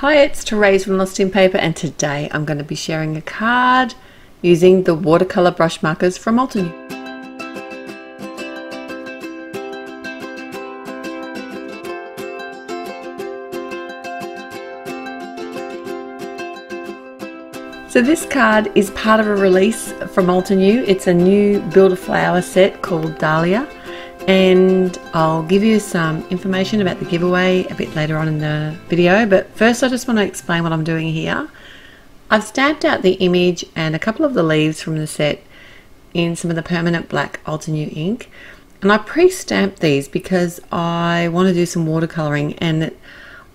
Hi, it's Therese from Lostinpaper, and today I'm going to be sharing a card using the watercolor brush markers from Altenew. So this card is part of a release from Altenew. It's a new Build a Flower set called Dahlia, and I'll give you some information about the giveaway a bit later on in the video, but first I just want to explain what I'm doing here. I've stamped out the image and a couple of the leaves from the set in some of the permanent black Altenew ink, and I pre-stamped these because I want to do some watercoloring, and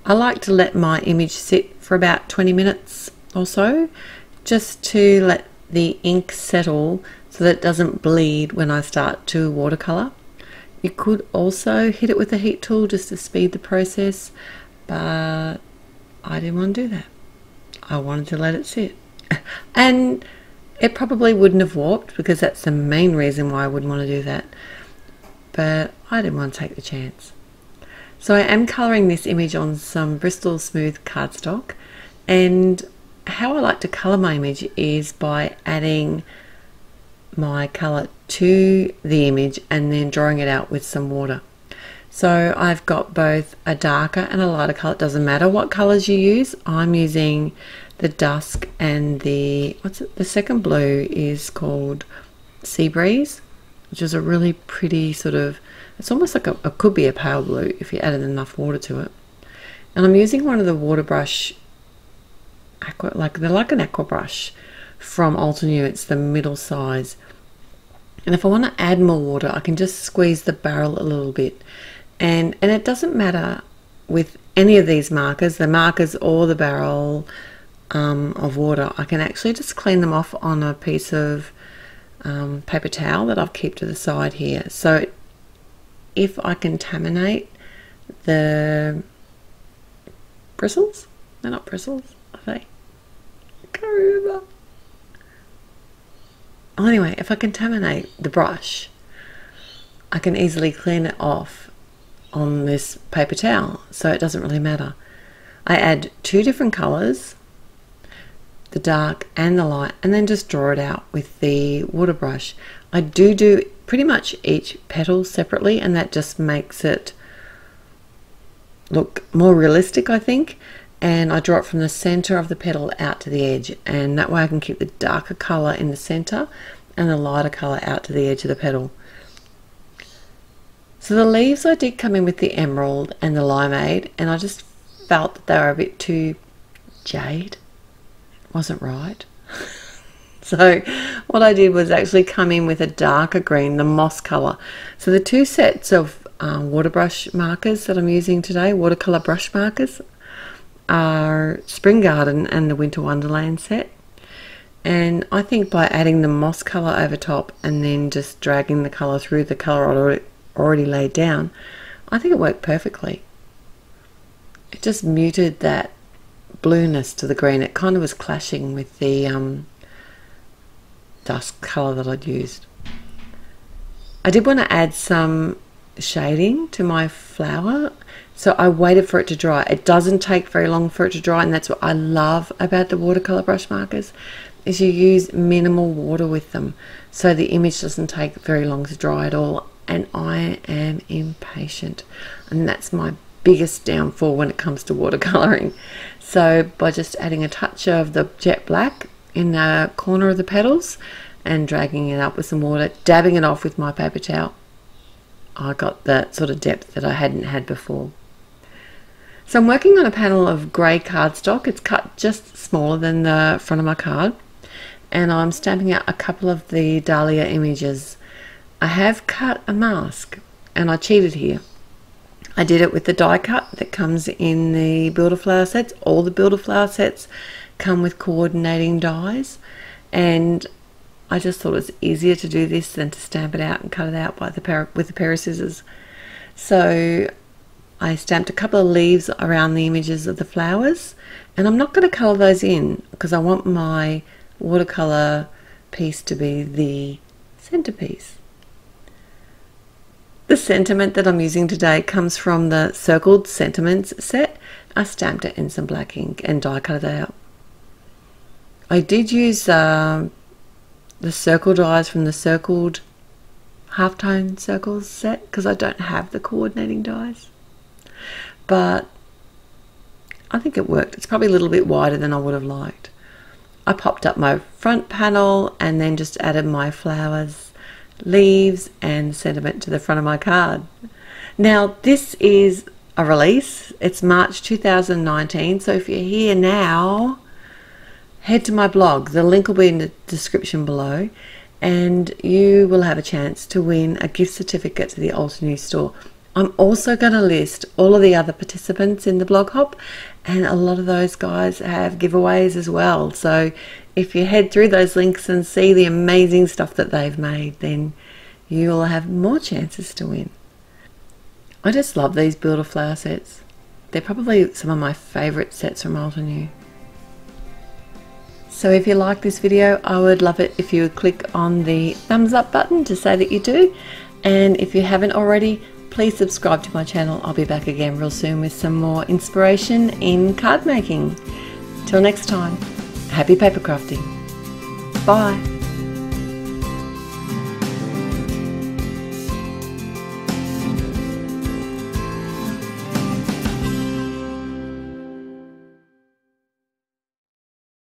I like to let my image sit for about 20 minutes or so, just to let the ink settle so that it doesn't bleed when I start to watercolor. You could also hit it with a heat tool just to speed the process, but I didn't want to do that. I wanted to let it sit. And it probably wouldn't have warped, because that's the main reason why I wouldn't want to do that. But I didn't want to take the chance. So I am colouring this image on some Bristol Smooth cardstock, and how I like to colour my image is by adding my colour to the image and then drawing it out with some water. So I've got both a darker and a lighter colour. It doesn't matter what colours you use. I'm using the dusk and the second blue is called Sea Breeze, which is a really pretty sort of, it's almost like it could be a pale blue if you added enough water to it. And I'm using one of the water brush they're like an aqua brush from Altenew. It's the middle size, and if I want to add more water I can just squeeze the barrel a little bit, and it doesn't matter with any of these markers, the markers or the barrel of water. I can actually just clean them off on a piece of paper towel that I've kept to the side here. So if I contaminate the bristles, they're not bristles, are they? I can't remember. Well, anyway, if I contaminate the brush, I can easily clean it off on this paper towel, so it doesn't really matter. I add two different colours, the dark and the light, and then just draw it out with the water brush. I do pretty much each petal separately, and that just makes it look more realistic, I think. And I draw it from the center of the petal out to the edge, and that way I can keep the darker color in the center and the lighter color out to the edge of the petal. So the leaves, I did come in with the emerald and the limeade, and I just felt that they were a bit too jade. It wasn't right. So what I did was actually come in with a darker green, the moss color. So the two sets of water brush markers that I'm using today, watercolor brush markers, are Spring Garden and the Winter Wonderland set. And I think by adding the moss colour over top and then just dragging the colour through the colour I already laid down, I think it worked perfectly. It just muted that blueness to the green. It kind of was clashing with the dusk colour that I'd used. I did want to add some shading to my flower, so I waited for it to dry. It doesn't take very long for it to dry, and that's what I love about the watercolor brush markers, is you use minimal water with them, so the image doesn't take very long to dry at all. And I am impatient, and that's my biggest downfall when it comes to watercoloring. So by just adding a touch of the jet black in the corner of the petals and dragging it up with some water, dabbing it off with my paper towel, I got that sort of depth that I hadn't had before. So I'm working on a panel of grey cardstock. It's cut just smaller than the front of my card, and I'm stamping out a couple of the Dahlia images. I have cut a mask, and I cheated here. I did it with the die cut that comes in the Build a Flower sets. All the Build a Flower sets come with coordinating dies, and I just thought it was easier to do this than to stamp it out and cut it out with a pair of scissors. So I stamped a couple of leaves around the images of the flowers, and I'm not going to colour those in because I want my watercolour piece to be the centerpiece. The sentiment that I'm using today comes from the Circled Sentiments set. I stamped it in some black ink and die cut it out. I did use the circle dies from the circled halftone circles set because I don't have the coordinating dies, but I think it worked. It's probably a little bit wider than I would have liked. I popped up my front panel and then just added my flowers, leaves and sentiment to the front of my card. Now this is a release. It's March 2019, so if you're here now, head to my blog. The link will be in the description below, and you will have a chance to win a gift certificate to the Altenew store. I'm also going to list all of the other participants in the blog hop, and a lot of those guys have giveaways as well. So if you head through those links and see the amazing stuff that they've made, then you'll have more chances to win. I just love these builder flower sets. They're probably some of my favourite sets from Altenew. So if you like this video, I would love it if you would click on the thumbs up button to say that you do. And if you haven't already, please subscribe to my channel. I'll be back again real soon with some more inspiration in card making. Till next time, happy paper crafting. Bye.